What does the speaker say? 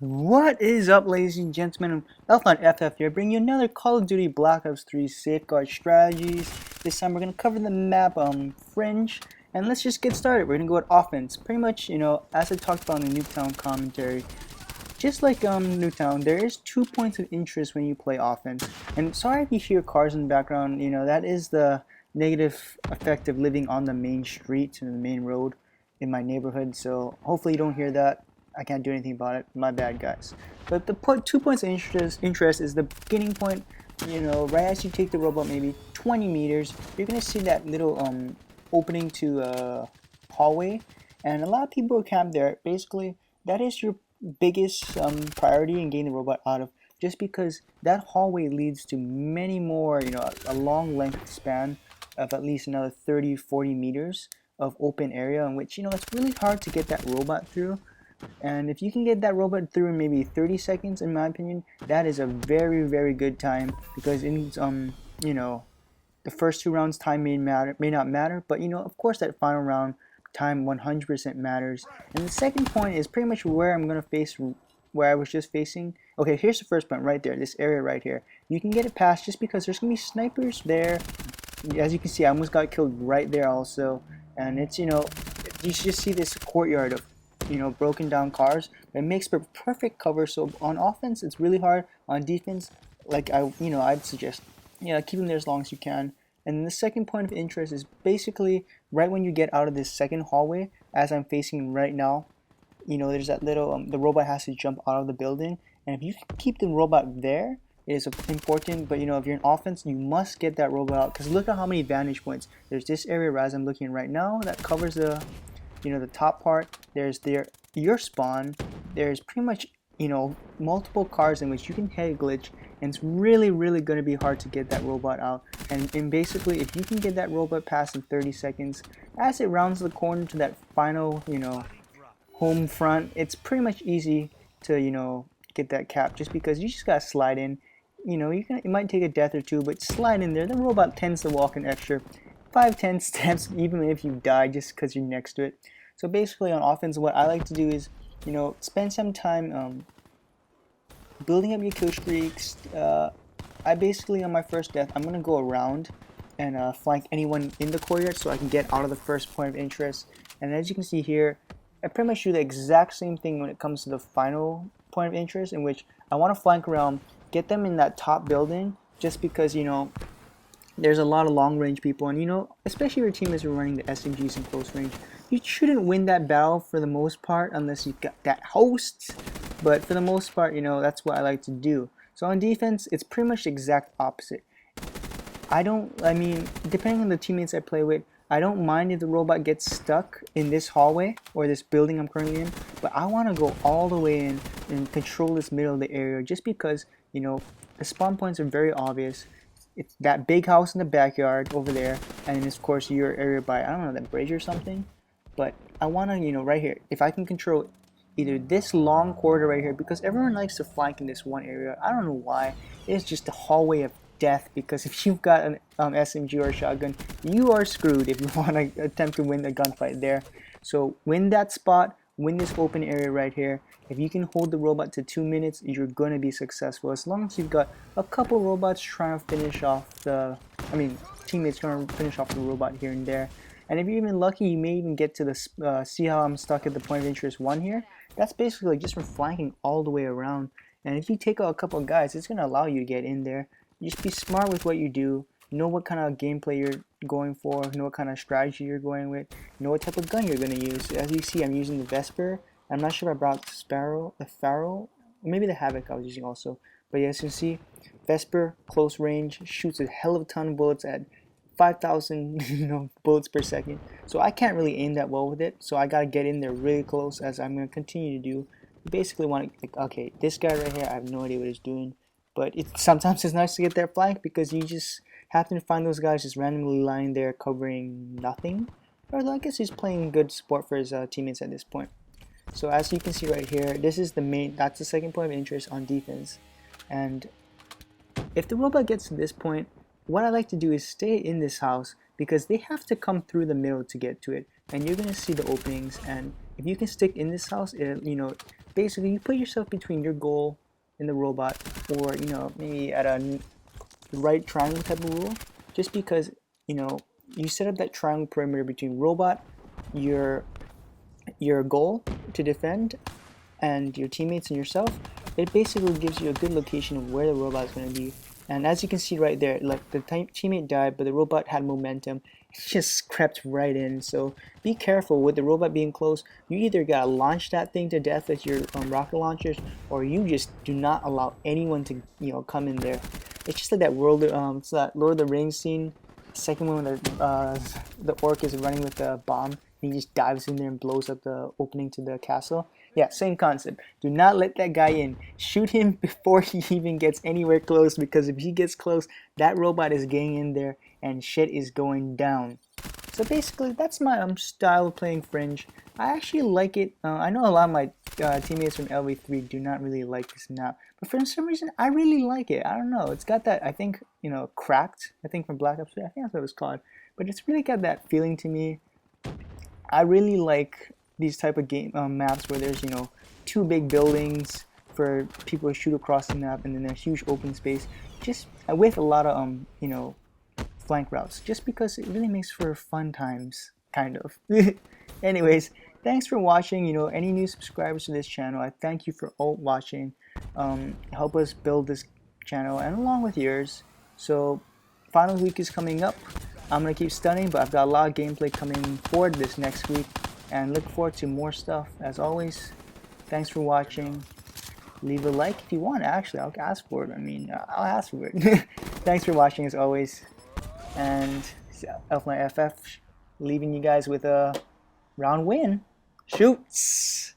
What is up, ladies and gentlemen? Ep.5 here, bringing you another Call of Duty Black Ops 3 Safeguard Strategies. This time we're going to cover the map Fringe, and let's just get started. We're going to go with offense. Pretty much, as I talked about in the Nuketown commentary, just like Nuketown, there is 2 points of interest when you play offense. And sorry if you hear cars in the background, that is the negative effect of living on the main street and the main road in my neighborhood, so hopefully you don't hear that. I can't do anything about it. My bad, guys. But the 2 points of interest is the beginning point. Right as you take the robot, maybe 20 meters, you're gonna see that little opening to a hallway, and a lot of people camp there. Basically, that is your biggest priority in getting the robot out of, just because that hallway leads to many more. A long length span of at least another 30-40 meters of open area in which it's really hard to get that robot through. And if you can get that robot through in maybe 30 seconds, in my opinion, that is a very, very good time, because in the first 2 rounds time may not matter, but of course that final round time 100% matters. And the second point is pretty much where I'm gonna face, where I was just facing. Okay, here's the first point right there, this area right here. You can get it past just because there's gonna be snipers there. As you can see, I almost got killed right there also, and it's you just see this courtyard of broken down cars. It makes for perfect cover. So on offense it's really hard. On defense, like I'd suggest keep them there as long as you can. And the second point of interest is basically right when you get out of this second hallway, as I'm facing right now. There's that little the robot has to jump out of the building, and if you keep the robot there, it is important. But if you're in offense, you must get that robot out, because look at how many vantage points. There's this area as I'm looking right now that covers the top part. There's your spawn. There's pretty much multiple cars in which you can head glitch, and it's really going to be hard to get that robot out. And basically, if you can get that robot past in 30 seconds, as it rounds the corner to that final home front, it's pretty much easy to get that cap, just because you just gotta slide in. It might take a death or two, but slide in there. The robot tends to walk an extra 5-10 steps, even if you die, just because you're next to it. So basically, on offense, what I like to do is, spend some time building up your kill streaks. I basically, on my first death, I'm gonna go around and flank anyone in the courtyard so I can get out of the first point of interest. And as you can see here, I pretty much do the exact same thing when it comes to the final point of interest, in which I want to flank around, get them in that top building, just because there's a lot of long range people, and especially if your team is running the SMGs in close range, you shouldn't win that battle for the most part unless you've got that host. But for the most part, that's what I like to do. So on defense, it's pretty much the exact opposite. I mean, depending on the teammates I play with, I don't mind if the robot gets stuck in this hallway or this building I'm currently in, but I want to go all the way in and control this middle of the area, just because the spawn points are very obvious. It's that big house in the backyard over there, and then of course your area by, I don't know, that bridge or something. But I want to, right here, if I can control either this long corridor right here, because everyone likes to flank in this one area. I don't know why. It's just the hallway of death, because if you've got an SMG or a shotgun, you are screwed if you want to attempt to win the gunfight there. So win that spot, win this open area right here. If you can hold the robot to 2 minutes, you're going to be successful, as long as you've got a couple robots trying to finish off teammates trying to finish off the robot here and there. And if you're even lucky, you may even get to the, see how I'm stuck at the point of interest 1 here? That's basically just from flanking all the way around. And if you take out a couple of guys, it's going to allow you to get in there. Just be smart with what you do. Know what kind of gameplay you're going for. Know what kind of strategy you're going with. Know what type of gun you're going to use. As you see, I'm using the Vesper. I'm not sure if I brought the Pharaoh, maybe the Havoc I was using also. But yeah, as you can see, Vesper, close range, shoots a hell of a ton of bullets at 5,000 bullets per second. So I can't really aim that well with it. So I gotta get in there really close, as I'm gonna continue to do. You basically want to, okay, this guy right here, I have no idea what he's doing. But sometimes it's nice to get that flank, because you just happen to find those guys just randomly lying there covering nothing. Or I guess he's playing good support for his teammates at this point. So as you can see right here, this is that's the second point of interest on defense. And if the robot gets to this point, what I like to do is stay in this house, because they have to come through the middle to get to it. And you're going to see the openings, and if you can stick in this house, basically you put yourself between your goal and the robot, or maybe at a right triangle type of rule, just because you know you set up that triangle perimeter between robot, your your goal to defend, and your teammates and yourself. It basically gives you a good location of where the robot is going to be. And as you can see right there, like the teammate died, but the robot had momentum. It just crept right in. So be careful with the robot being close. You either gotta launch that thing to death with your rocket launchers, or you just do not allow anyone to come in there. It's just like that it's that Lord of the Rings scene, second one where the orc is running with the bomb. And he just dives in there and blows up the opening to the castle. Yeah, same concept. Do not let that guy in. Shoot him before he even gets anywhere close, because if he gets close, that robot is getting in there and shit is going down. So basically, that's my style of playing Fringe. I actually like it. I know a lot of my teammates from LV3 do not really like this map, but for some reason, I really like it. I don't know. It's got that, I think, cracked. I think from Black Ops 3. I think that's what it was called. But it's really got that feeling to me. I really like these type of game maps where there's two big buildings for people to shoot across the map, and then a huge open space, just with a lot of flank routes, just because it really makes for fun times, kind of. Anyways, thanks for watching. Any new subscribers to this channel, I thank you for all watching. Help us build this channel and along with yours. So final week is coming up. I'm gonna keep stunning, but I've got a lot of gameplay coming forward this next week, and look forward to more stuff. As always, thanks for watching. Leave a like if you want. Actually, I'll ask for it. I mean, I'll ask for it. Thanks for watching as always, and Ep.5 leaving you guys with a round win. Shoots.